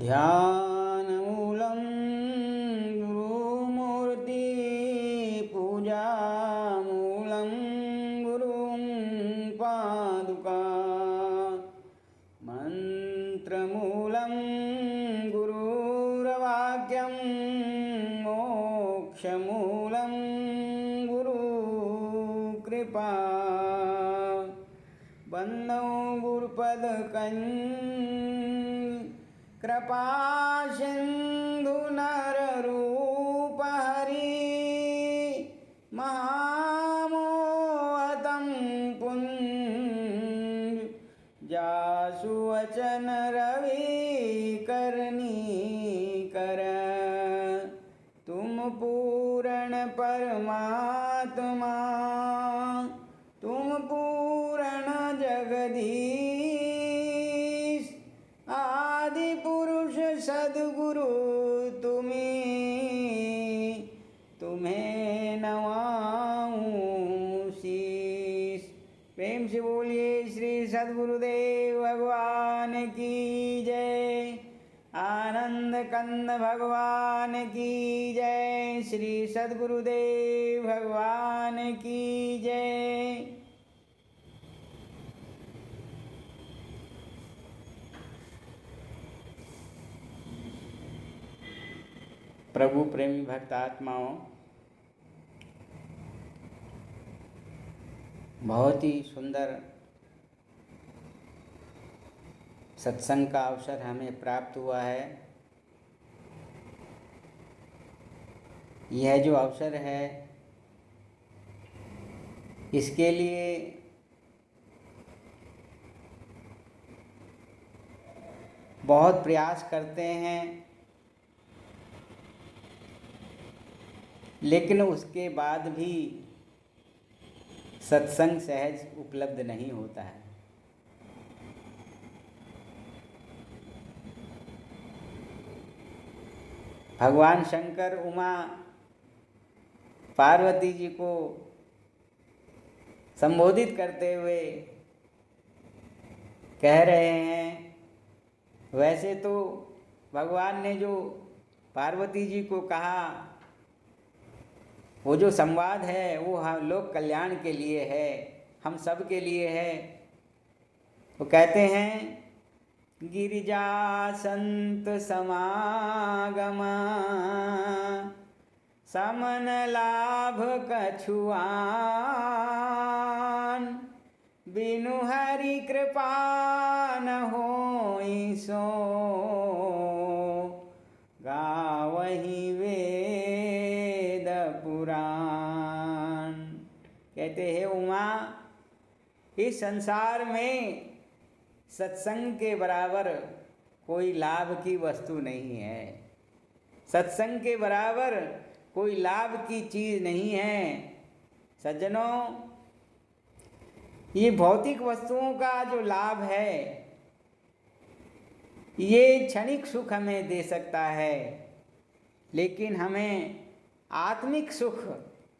ध्यानमूलं गुरुमूर्ति पूजामूलं गुरुं पादुका मन्त्रमूलं गुरुर्वाक्यं मोक्षमूलं गुरुकृपा वन्दो कृपासिन्धु नररूप हरि महामोहतं पुञ्ज जासु वचन रवि करनी कर तुम पूर्ण परमात्मा तुम पूर्ण जगदीश आदि पुरुष सद्गुरु तुम्हें नवाऊं शीश। प्रेम से बोलिए श्री सद्गुरुदेव भगवान की जय। आनंद कंद भगवान की जय। श्री सद्गुरुदेव भगवान की जय। प्रभु प्रेमी भक्त आत्माओं, बहुत ही सुंदर सत्संग का अवसर हमें प्राप्त हुआ है। यह जो अवसर है, इसके लिए बहुत प्रयास करते हैं, लेकिन उसके बाद भी सत्संग सहज उपलब्ध नहीं होता है। भगवान शंकर उमा पार्वती जी को संबोधित करते हुए कह रहे हैं, वैसे तो भगवान ने जो पार्वती जी को कहा, वो जो संवाद है वो हम लोक कल्याण के लिए है, हम सब के लिए है। वो कहते हैं, गिरिजा संत समागम समन लाभ कछुआन बिनु हरि कृपा न होई सो गावहि वेद पुराण। कहते हैं उमा, इस संसार में सत्संग के बराबर कोई लाभ की वस्तु नहीं है। सत्संग के बराबर कोई लाभ की चीज़ नहीं है। सज्जनों, ये भौतिक वस्तुओं का जो लाभ है, ये क्षणिक सुख हमें दे सकता है, लेकिन हमें आत्मिक सुख,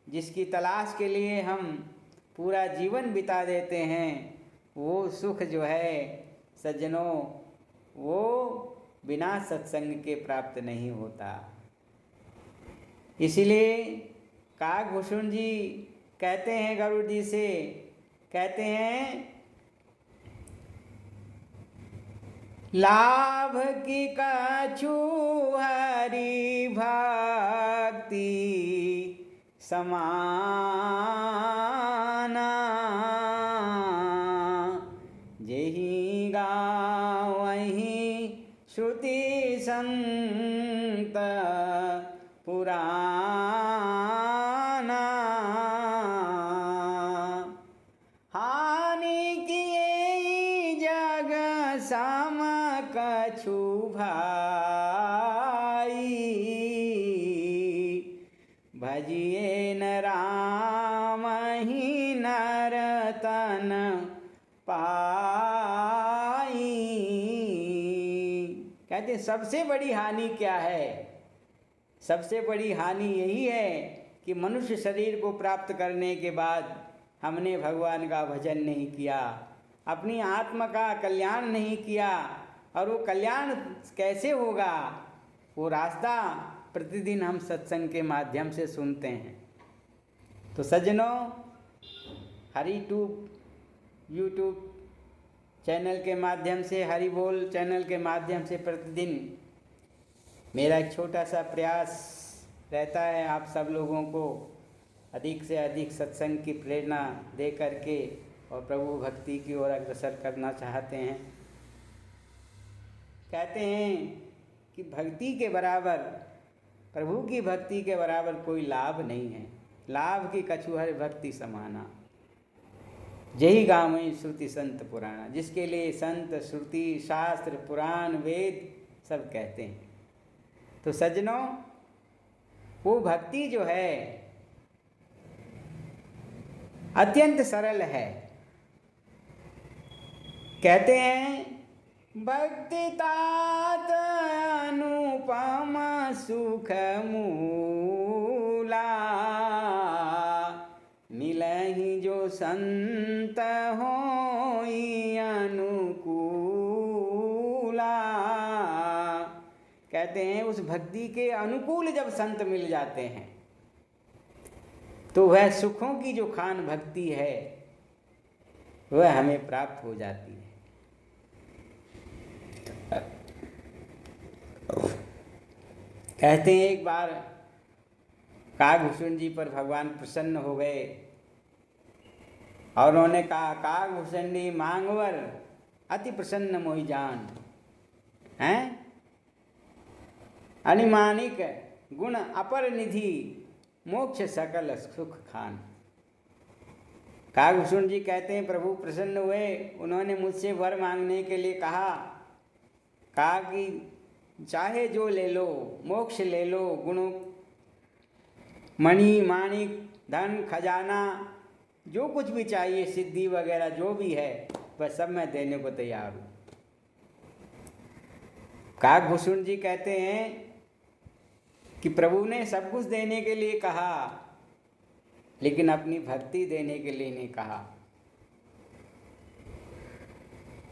जिसकी तलाश के लिए हम पूरा जीवन बिता देते हैं, वो सुख जो है सज्जनों, वो बिना सत्संग के प्राप्त नहीं होता। इसलिए काकभूषण जी कहते हैं, गरुड़ जी से कहते हैं, लाभ की कछु हरि भक्ति समाना जेहि गावहि श्रुति संत पुराना हानि किए जग सम कछु भाई भजिए न राम ही नरतन पाई। कहते सबसे बड़ी हानि क्या है? सबसे बड़ी हानि यही है कि मनुष्य शरीर को प्राप्त करने के बाद हमने भगवान का भजन नहीं किया, अपनी आत्मा का कल्याण नहीं किया, और वो कल्याण कैसे होगा, वो रास्ता प्रतिदिन हम सत्संग के माध्यम से सुनते हैं। तो सज्जनों, हरि ट्यूब यूट्यूब चैनल के माध्यम से, हरि बोल चैनल के माध्यम से प्रतिदिन मेरा एक छोटा सा प्रयास रहता है आप सब लोगों को अधिक से अधिक सत्संग की प्रेरणा दे करके और प्रभु भक्ति की ओर अग्रसर करना चाहते हैं। कहते हैं कि भक्ति के बराबर, प्रभु की भक्ति के बराबर कोई लाभ नहीं है। लाभ की कछुहर भक्ति समाना, यही गावई श्रुति संत पुराना, जिसके लिए संत श्रुति शास्त्र पुराण वेद सब कहते हैं। तो सज्जनों, वो भक्ति जो है अत्यंत सरल है। कहते हैं भक्ति तात अनुपम सुख मूला, मिलहि जो संत होई अनुकूला। कहते हैं उस भक्ति के अनुकूल जब संत मिल जाते हैं तो वह सुखों की जो खान भक्ति है वह हमें प्राप्त हो जाती है। कहते हैं एक बार कागभूषण जी पर भगवान प्रसन्न हो गए और उन्होंने कहा, कागभूषण जी मांगवर अति प्रसन्न मोहि जान, हैं अनिमानिक गुण अपर निधि मोक्ष सकल सुख खान। कागभूषण जी कहते हैं प्रभु प्रसन्न हुए, उन्होंने मुझसे वर मांगने के लिए कहा कि चाहे जो ले लो, मोक्ष ले लो, गुणों मणि माणिक धन खजाना जो कुछ भी चाहिए, सिद्धि वगैरह जो भी है, वह सब मैं देने को तैयार हूँ। कागभूषण जी कहते हैं कि प्रभु ने सब कुछ देने के लिए कहा लेकिन अपनी भक्ति देने के लिए नहीं कहा।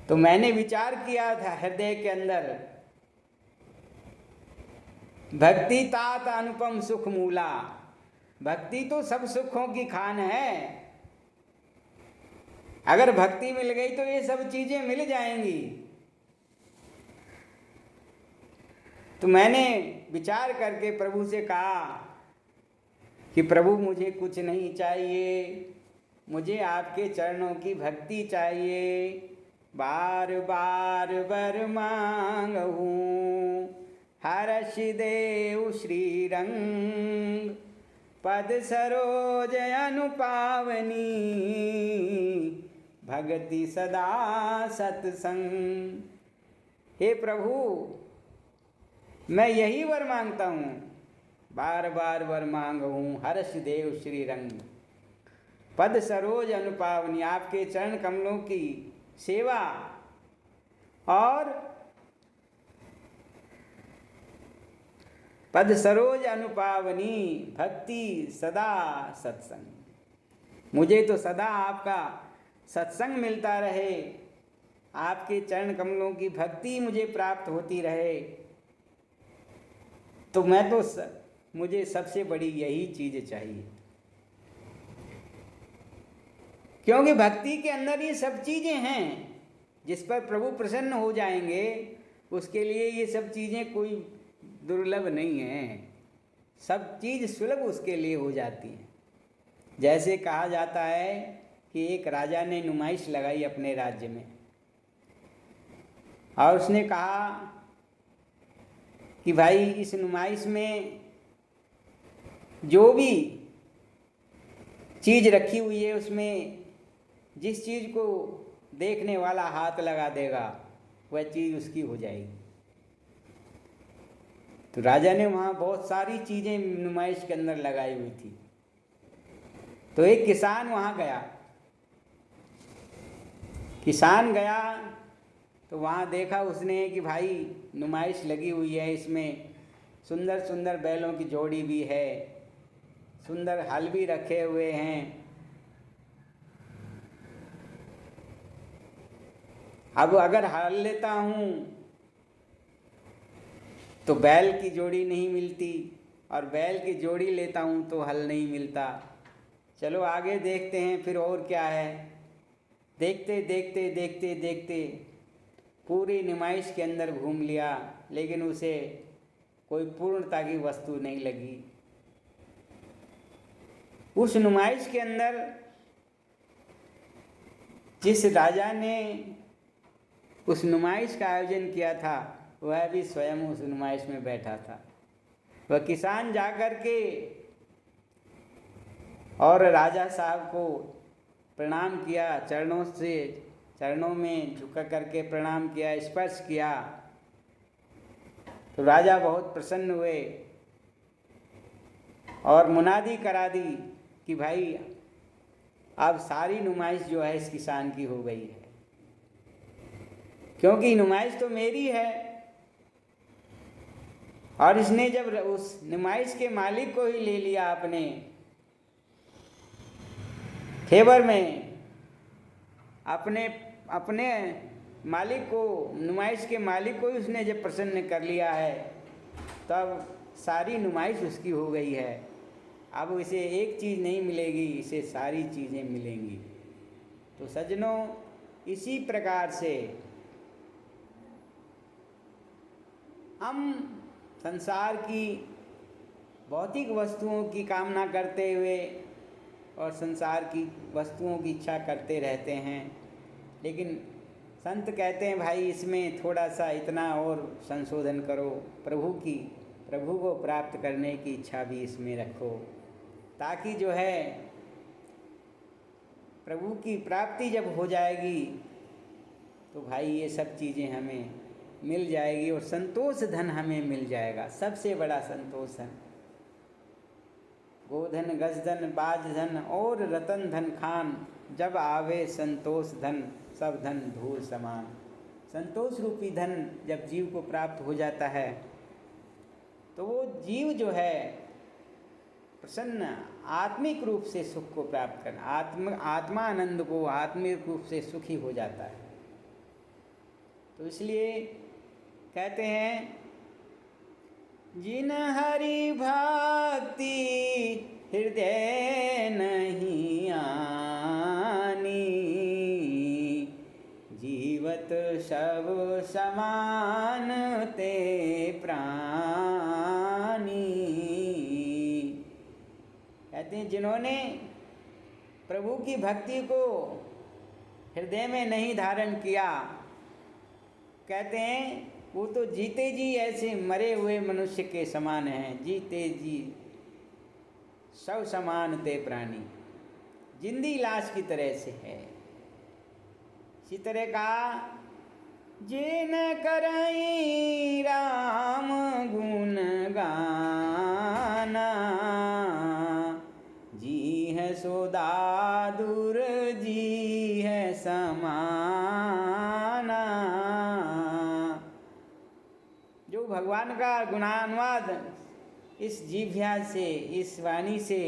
तो मैंने विचार किया था हृदय के अंदर, भक्ति तात अनुपम सुख मूला, भक्ति तो सब सुखों की खान है। अगर भक्ति मिल गई तो ये सब चीजें मिल जाएंगी। तो मैंने विचार करके प्रभु से कहा कि प्रभु मुझे कुछ नहीं चाहिए, मुझे आपके चरणों की भक्ति चाहिए। बार बार वर मांगहूँ हर्ष देव श्री रंग, पद सरोज अनुपावनी भगति सदा सत्संग। हे प्रभु, मैं यही वर मांगता हूँ, बार बार वर मांगहूँ हर्ष देव श्री रंग, पद सरोज अनुपावनी, आपके चरण कमलों की सेवा और पद सरोज अनुपावनी भक्ति सदा सत्संग। मुझे तो सदा आपका सत्संग मिलता रहे, आपके चरण कमलों की भक्ति मुझे प्राप्त होती रहे। तो मुझे सबसे बड़ी यही चीज चाहिए, क्योंकि भक्ति के अंदर ये सब चीजें हैं। जिस पर प्रभु प्रसन्न हो जाएंगे उसके लिए ये सब चीजें कोई दुर्लभ नहीं है, सब चीज सुलभ उसके लिए हो जाती है। जैसे कहा जाता है कि एक राजा ने नुमाइश लगाई अपने राज्य में और उसने कहा कि भाई इस नुमाइश में जो भी चीज रखी हुई है उसमें जिस चीज को देखने वाला हाथ लगा देगा वह चीज उसकी हो जाएगी। तो राजा ने वहाँ बहुत सारी चीजें नुमाइश के अंदर लगाई हुई थी। तो एक किसान वहाँ गया, किसान गया तो वहाँ देखा उसने कि भाई नुमाइश लगी हुई है, इसमें सुंदर सुंदर बैलों की जोड़ी भी है, सुंदर हल भी रखे हुए हैं। अब अगर हल लेता हूँ तो बैल की जोड़ी नहीं मिलती, और बैल की जोड़ी लेता हूँ तो हल नहीं मिलता। चलो आगे देखते हैं फिर और क्या है। देखते देखते देखते देखते पूरी नुमाइश के अंदर घूम लिया, लेकिन उसे कोई पूर्णता की वस्तु नहीं लगी। उस नुमाइश के अंदर जिस राजा ने उस नुमाइश का आयोजन किया था, वह भी स्वयं उस नुमाइश में बैठा था। वह किसान जाकर के और राजा साहब को प्रणाम किया, चरणों में झुका करके प्रणाम किया, स्पर्श किया। तो राजा बहुत प्रसन्न हुए और मुनादी करा दी कि भाई अब सारी नुमाइश जो है इस किसान की हो गई है, क्योंकि नुमाइश तो मेरी है। और इसने जब उस नुमाइश के मालिक को ही ले लिया अपने फेवर में, अपने मालिक को, नुमाइश के मालिक को ही उसने जब प्रसन्न कर लिया है, तब सारी नुमाइश उसकी हो गई है। अब इसे एक चीज़ नहीं मिलेगी, इसे सारी चीज़ें मिलेंगी। तो सज्जनों, इसी प्रकार से हम संसार की भौतिक वस्तुओं की कामना करते हुए और संसार की वस्तुओं की इच्छा करते रहते हैं, लेकिन संत कहते हैं भाई इसमें थोड़ा सा इतना और संशोधन करो, प्रभु को प्राप्त करने की इच्छा भी इसमें रखो, ताकि जो है प्रभु की प्राप्ति जब हो जाएगी तो भाई ये सब चीज़ें हमें मिल जाएगी और संतोष धन हमें मिल जाएगा। सबसे बड़ा संतोष धन, गोधन गजधन बाजधन और रतन धन खान, जब आवे संतोष धन सब धन धूल समान। संतोष रूपी धन जब जीव को प्राप्त हो जाता है तो वो जीव जो है प्रसन्न आत्मिक रूप से सुख को प्राप्त कर, आत्मा आनंद को आत्मिक रूप से सुखी हो जाता है। तो इसलिए कहते हैं, जिन हरि भक्ति हृदय नहीं आनी, जीवत सब समान ते प्राणी। कहते हैं जिन्होंने प्रभु की भक्ति को हृदय में नहीं धारण किया, कहते हैं वो तो जीते जी ऐसे मरे हुए मनुष्य के समान हैं। जीते जी सब समान ते प्राणी, जिंदी लाश की तरह से है। इसी तरह का जिन करई राम गुण गाना, जी है सो दादुर जी है समाना। जो भगवान का गुणानुवाद इस जीभ्या से, इस वाणी से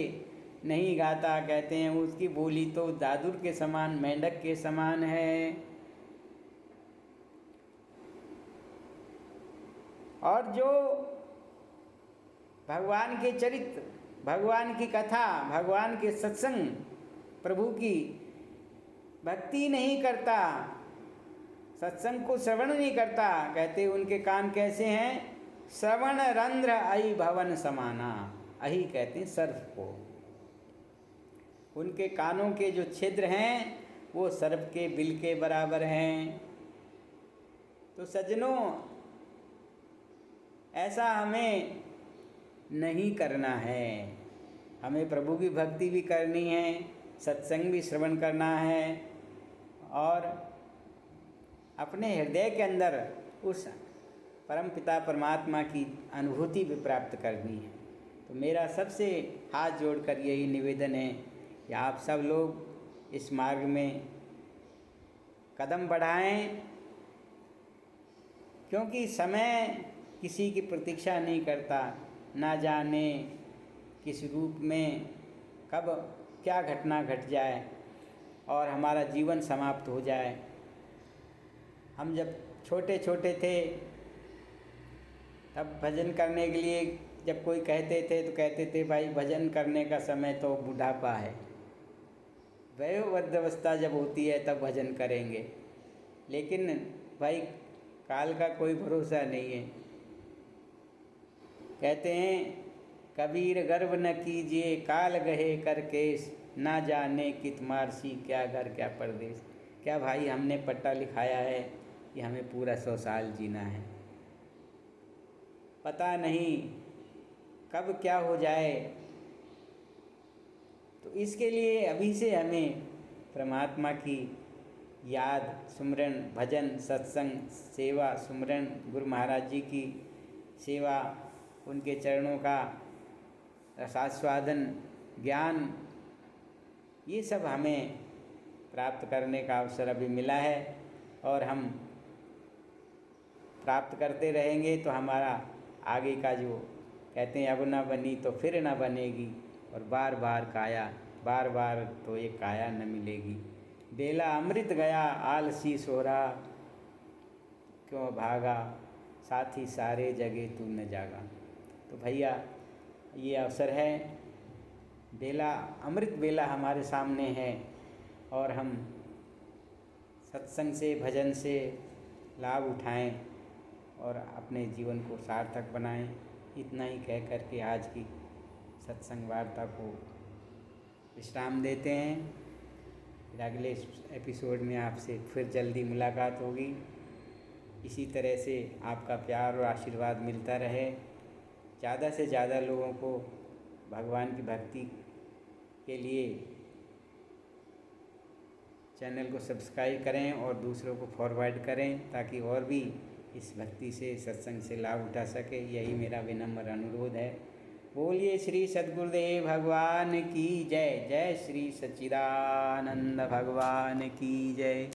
नहीं गाता, कहते हैं उसकी बोली तो दादुर के समान, मेंढक के समान है। और जो भगवान के चरित्र, भगवान की कथा, भगवान के सत्संग, प्रभु की भक्ति नहीं करता, सत्संग को श्रवण नहीं करता, कहते उनके कान कैसे हैं? श्रवण रंध्र अहि भवन समाना। अहि कहते हैं सर्प को। उनके कानों के जो छिद्र हैं वो सर्प के बिल के बराबर हैं। तो सज्जनों, ऐसा हमें नहीं करना है। हमें प्रभु की भक्ति भी करनी है, सत्संग भी श्रवण करना है और अपने हृदय के अंदर उस परम पिता परमात्मा की अनुभूति भी प्राप्त करनी है। तो मेरा सबसे हाथ जोड़कर यही निवेदन है कि आप सब लोग इस मार्ग में कदम बढ़ाएं, क्योंकि समय किसी की प्रतीक्षा नहीं करता। ना जाने किस रूप में कब क्या घटना घट जाए और हमारा जीवन समाप्त हो जाए। हम जब छोटे छोटे थे तब भजन करने के लिए जब कोई कहते थे तो कहते थे भाई भजन करने का समय तो बुढ़ापा है, वयोवृद्धावस्था जब होती है तब भजन करेंगे। लेकिन भाई काल का कोई भरोसा नहीं है। कहते हैं कबीर गर्व न कीजिए काल गहे कर केस, ना जाने कित मारसी क्या घर क्या परदेश। क्या भाई हमने पट्टा लिखाया है कि हमें पूरा 100 साल जीना है? पता नहीं कब क्या हो जाए। तो इसके लिए अभी से हमें परमात्मा की याद, सुमरन, भजन, सत्संग, सेवा, सुमरन, गुरु महाराज जी की सेवा, उनके चरणों का रसास्वादन, ज्ञान, ये सब हमें प्राप्त करने का अवसर अभी मिला है। और हम प्राप्त करते रहेंगे तो हमारा आगे का जो कहते हैं अब ना बनी तो फिर ना बनेगी, और बार बार काया, बार बार तो ये काया न मिलेगी। बेला अमृत गया आलसी सोरा, क्यों भागा साथी सारे जगे तू न जागा। तो भैया ये अवसर है, बेला अमृत बेला हमारे सामने है, और हम सत्संग से, भजन से लाभ उठाएं और अपने जीवन को सार्थक बनाएं। इतना ही कह कर के आज की सत्संग वार्ता को विश्राम देते हैं। फिर अगले एपिसोड में आपसे फिर जल्दी मुलाकात होगी। इसी तरह से आपका प्यार और आशीर्वाद मिलता रहे। ज़्यादा से ज़्यादा लोगों को भगवान की भक्ति के लिए चैनल को सब्सक्राइब करें और दूसरों को फॉरवर्ड करें, ताकि और भी इस भक्ति से, सत्संग से लाभ उठा सके। यही मेरा विनम्र अनुरोध है। बोलिए श्री सद्गुरुदेव भगवान की जय। जय श्री सच्चिदानंद भगवान की जय।